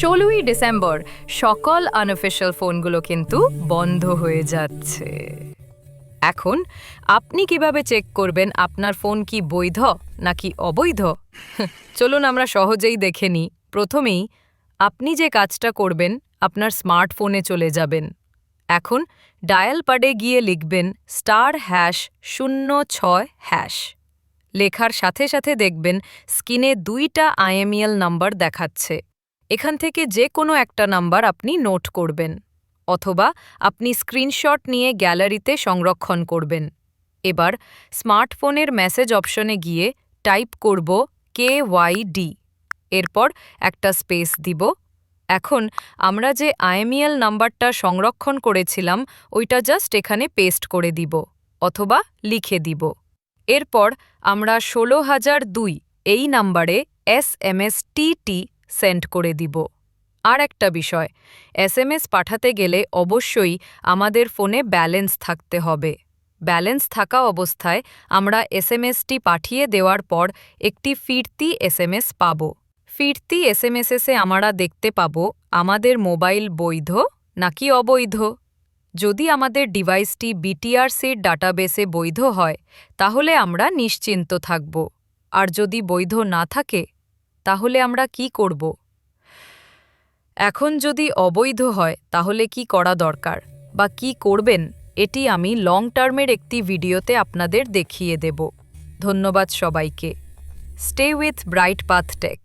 16ই December সকল unofficial ফোনগুলো কিন্তু বন্ধ হয়ে যাচ্ছে। এখন আপনি কিভাবে চেক করবেন আপনার ফোন কি বৈধ নাকি অবৈধ? চলুন আমরা সহজেই দেখে নিই। প্রথমেই আপনি যে কাজটা করবেন, আপনার স্মার্টফোনে চলে যাবেন। এখন ডায়াল প্যাডে গিয়ে লিখবেন *#06#। লেখার সাথে সাথে দেখবেন স্ক্রিনে 2টা IMEI নাম্বার দেখাচ্ছে। এখান থেকে যে কোনো একটা নাম্বার আপনি নোট করবেন, অথবা আপনি স্ক্রিনশট নিয়ে গ্যালারিতে সংরক্ষণ করবেন। এবার স্মার্টফোনের মেসেজ অপশনে গিয়ে টাইপ করব KYD, এরপর একটা স্পেস দিব। এখন আমরা যে IMEI নাম্বারটা সংরক্ষণ করেছিলাম ওইটা জাস্ট এখানে পেস্ট করে দিব, অথবা লিখে দিব। এরপর আমরা 16002 এই নাম্বারে SMS TT সেন্ড করে দিব। আর একটা বিষয়, SMS পাঠাতে গেলে অবশ্যই আমাদের ফোনে ব্যালেন্স থাকতে হবে। ব্যালেন্স থাকা অবস্থায় আমরা SMSটি পাঠিয়ে দেওয়ার পর একটি ফিরতি SMS পাব। ফিরতি SMSে আমরা দেখতে পাব আমাদের মোবাইল বৈধ নাকি অবৈধ। যদি আমাদের ডিভাইসটি BTRCর ডাটাবেসে বৈধ হয় তাহলে আমরা নিশ্চিন্ত থাকব। আর যদি বৈধ না থাকে তাহলে আমরা কি করব? এখন যদি অবৈধ হয় তাহলে কি করা দরকার বা কি করবেন, এটি আমি লং টার্মের একটি ভিডিওতে আপনাদের দেখিয়ে দেব। ধন্যবাদ সবাইকে। Stay with Bright Path take.